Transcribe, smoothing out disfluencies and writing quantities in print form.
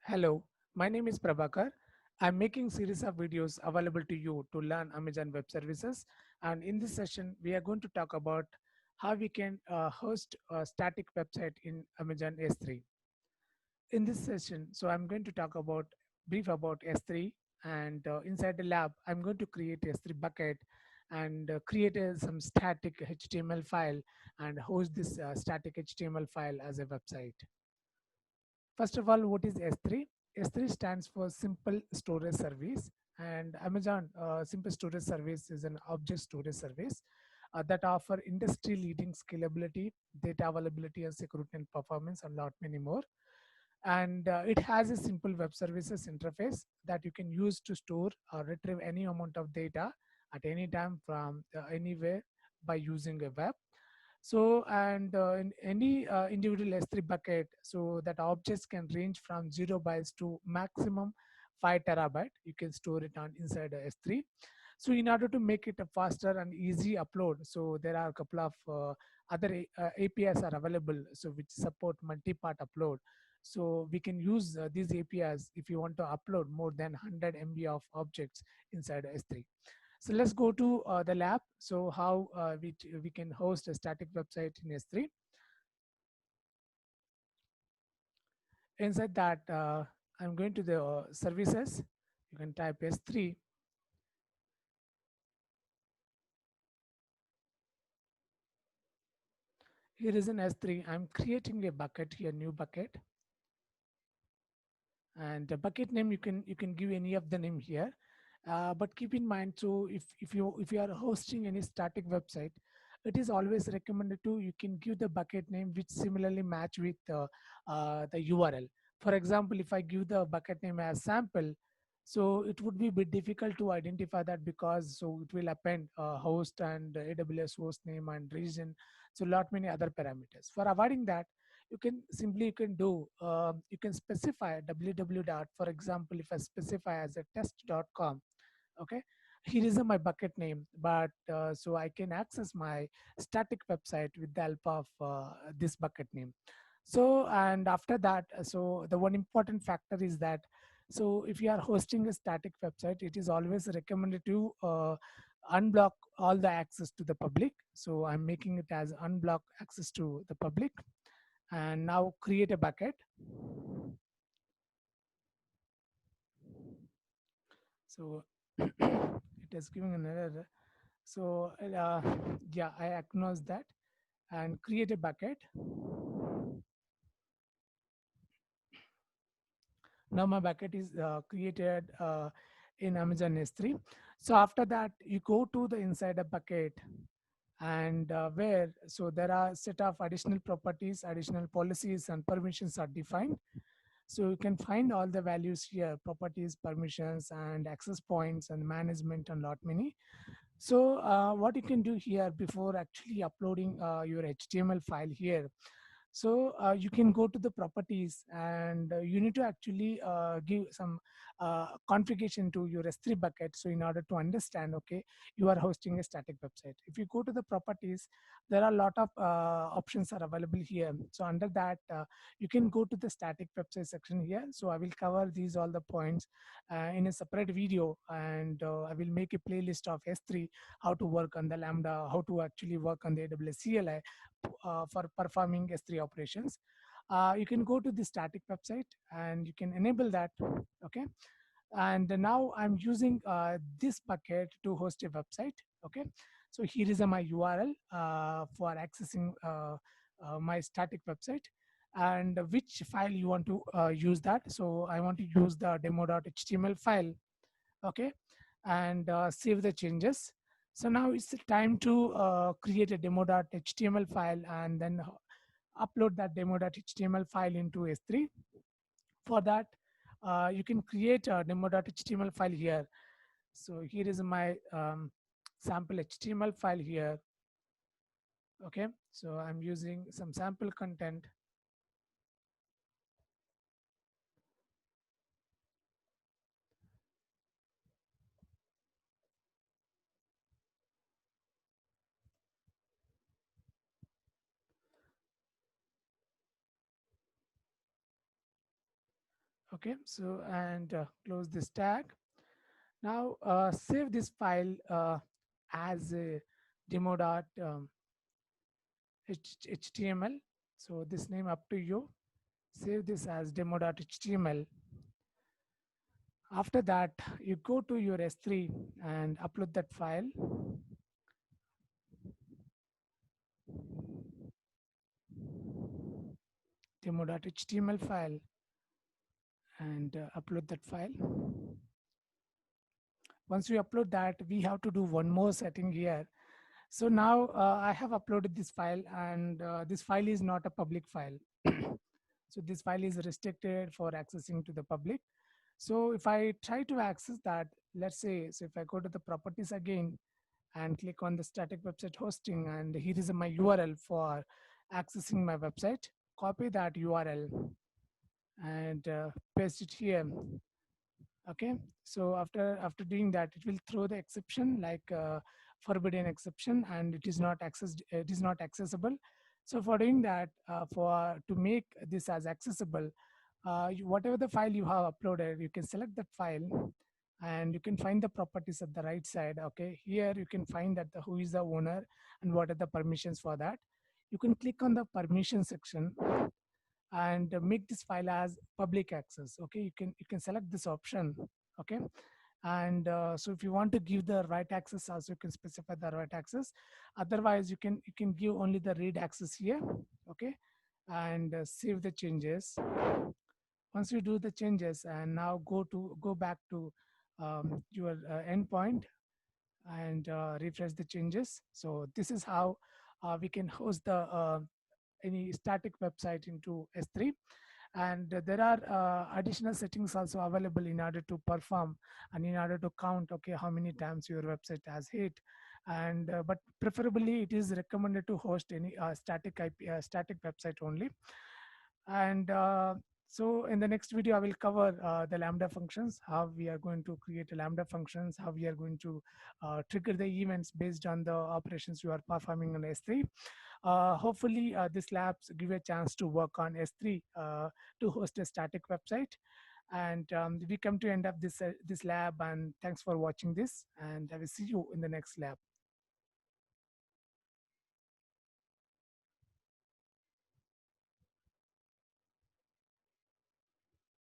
Hello, my name is Prabhakar. I'm making series of videos available to you to learn Amazon Web Services. And in this session, we are going to talk about how we can host a static website in Amazon S3. In this session, so I'm going to talk about brief about S3, and inside the lab, I'm going to create S3 bucket and create some static HTML file and host this static HTML file as a website. First of all, what is S3? S3 stands for Simple Storage Service, and Amazon Simple Storage Service is an object storage service that offer industry-leading scalability, data availability, and security and performance, and lot many more. And it has a simple web services interface that you can use to store or retrieve any amount of data at any time from anywhere by using a web. So, and in any individual S3 bucket, so that objects can range from 0 bytes to maximum 5 terabyte. You can store it on inside a S3. So in order to make it a faster and easy upload, so there are a couple of other APIs are available, so which support multi-part upload. So we can use these APIs if you want to upload more than 100 MB of objects inside S3. So let's go to the lab. So how we can host a static website in S3. Inside that, I'm going to the services. You can type S3. Here is an S3. I'm creating a bucket here, new bucket, and the bucket name you can give any of the name here. But keep in mind, so if you are hosting any static website, it is always recommended to you can give the bucket name which similarly match with the URL. For example, if I give the bucket name as sample, so it would be a bit difficult to identify that, because so it will append host and AWS host name and region, so lot many other parameters. For avoiding that, you can do you can specify www dot, for example, if I specify as a test.com. Okay, here is my bucket name, but so I can access my static website with the help of this bucket name. So, and after that, so the one important factor is that, so if you are hosting a static website, it is always recommended to unblock all the access to the public. So I'm making it as unblock access to the public, and now create a bucket. So it is giving an error. So yeah, I acknowledge that and create a bucket. Now my bucket is created in Amazon S3. So after that, you go to the inside a bucket, and where so there are set of additional properties, additional policies and permissions are defined. So you can find all the values here: properties, permissions, and access points, and management, and lot many. So what you can do here before actually uploading your HTML file here, so you can go to the properties, and you need to actually give some configuration to your S3 bucket. So in order to understand, okay, you are hosting a static website. If you go to the properties, there are a lot of options are available here. So under that, you can go to the static website section here. So I will cover these all the points in a separate video, and I will make a playlist of S3, how to work on the Lambda, how to actually work on the AWS CLI for performing S3 operations. You can go to the static website and you can enable that. Okay, and now I'm using this bucket to host a website. Okay, so here is my URL for accessing my static website, and which file you want to use that. So I want to use the demo.html file. Okay, and save the changes. So now it's time to create a demo.html file, and then upload that demo.html file into S3. For that, you can create a demo.html file here. So here is my sample HTML file here. Okay, so I'm using some sample content. Okay, so and close this tag. Now save this file as a demo.html. So this name up to you. Save this as demo.html. After that, you go to your S3 and upload that file. Demo.html file and upload that file. Once we upload that, we have to do one more setting here. So now I have uploaded this file, and this file is not a public file. So this file is restricted for accessing to the public. So if I try to access that, let's say, so if I go to the properties again and click on the static website hosting, and here is my URL for accessing my website, copy that URL and paste it here. Okay, so after doing that, it will throw the exception like forbidden exception, and it is not accessed, it is not accessible. So for doing that, for to make this as accessible, whatever the file you have uploaded, you can select that file and you can find the properties at the right side. Okay, here you can find that who is the owner and what are the permissions for that. You can click on the permission section and make this file as public access. Okay, you can select this option. Okay, and so if you want to give the right access also, you can specify the right access. Otherwise you can give only the read access here. Okay, and save the changes. Once you do the changes and now go back to your endpoint and refresh the changes. So this is how we can host the any static website into S3. And there are additional settings also available in order to perform and in order to count, okay, how many times your website has hit. And but preferably it is recommended to host any static IP, static website only. And so in the next video I will cover the Lambda functions, how we are going to create a Lambda functions, how we are going to trigger the events based on the operations you are performing on S3. Hopefully this labs give a chance to work on S3 to host a static website. And we come to end of this lab, and thanks for watching this, and I will see you in the next lab.